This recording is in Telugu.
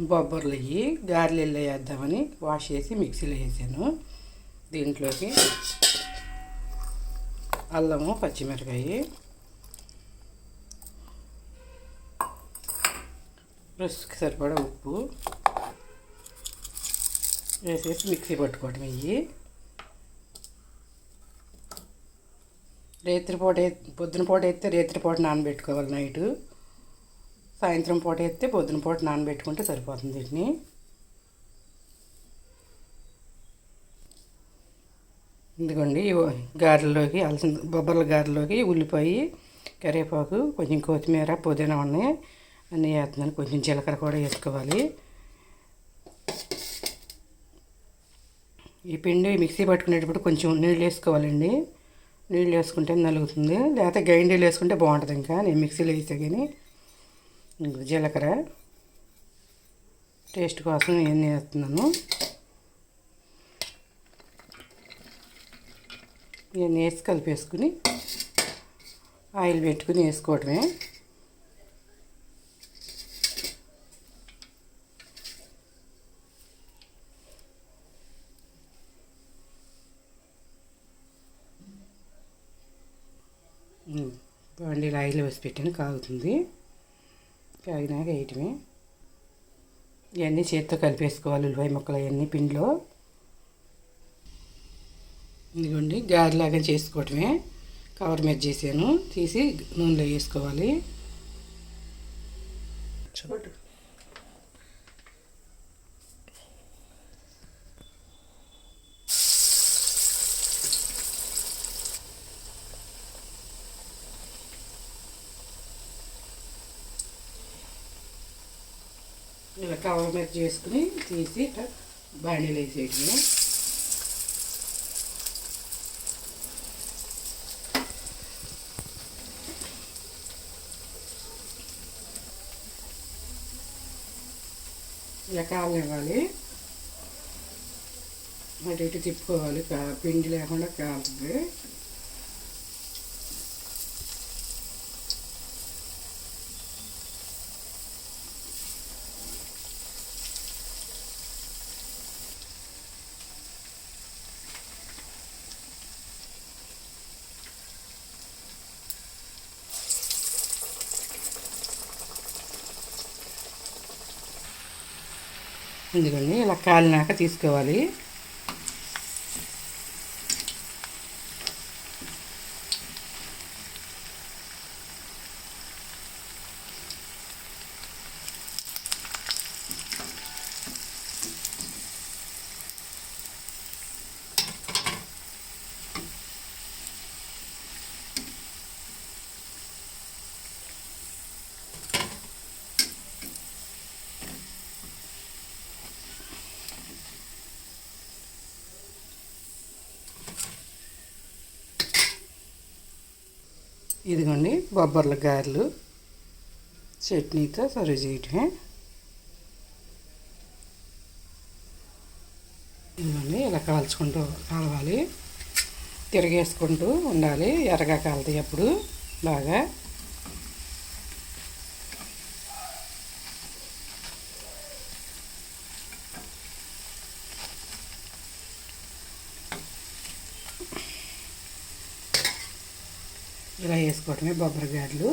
బొబ్బర్లు అయ్యి గారెలు వేద్దామని వాష్ చేసి మిక్సీలో వేసాను. దీంట్లోకి అల్లము, పచ్చిమిరపకాయ, రుచికి సరిపడా ఉప్పు వేసేసి మిక్సీ పట్టుకోవటం. ఇవి పొద్దున పూట వేస్తే రాత్రిపూట నానబెట్టుకోవాలి. నైటు సాయంత్రం పూట వేస్తే పొద్దున పూట నానబెట్టుకుంటే సరిపోతుంది. వీటిని ఇదిగోండి గారెల్లోకి బొబ్బర్ల గారెలోకి ఉల్లిపాయ, కరివేపాకు, కొంచెం కొత్తిమీర, పుదీనా ఉన్నాయి అన్నీ వేస్తున్నాను. కొంచెం జీలకర్ర కూడా వేసుకోవాలి. ఈ పిండి మిక్సీ పట్టుకునేటప్పుడు కొంచెం నీళ్ళు వేసుకోవాలండి. నీళ్ళు వేసుకుంటే నలుగుతుంది, లేకపోతే గైండీలు వేసుకుంటే బాగుంటుంది. ఇంకా నేను మిక్సీలో వేసా కానీ జీలకర్ర టేస్ట్ కోసం ఇవన్నీ వేస్తున్నాను. ఇవన్నీ వేసి కలిపేసుకుని ఆయిల్ పెట్టుకుని వేసుకోవటమే. బండిలో ఆయిల్ వేసి పెట్టాను, కాగుతుంది. కాగినాక వేయటమే. ఇవన్నీ చేతితో కలిపేసుకోవాలి. ఉల్లిపాయ ముక్కలు అవన్నీ పిండిలో. ఇదిగోండి గారెలాగా చేసుకోవటమే. కవర్ మీద చేసాను, తీసి నూనెలో వేసుకోవాలి. ఇలా కవర్ మీద చేసుకుని తీసి బాండీలో వేసేయటమే. ఇలా కాలనివ్వాలి, అటు ఇటు తిప్పుకోవాలి. పిండి లేకుండా కాలుతుంది. ఎందుకండి ఇలా కాలినాక తీసుకోవాలి. ఇదిగోండి బొబ్బర్ల గారెలు చట్నీతో సర్వ్ చేయటమే. ఇదిగోండి ఇలా కాలవాలి, తిరగేసుకుంటూ ఉండాలి. ఎర్రగా కాలుతాయి అప్పుడు బాగా. ఇలా వేసుకోవటమే బొబ్బరి గారెలు.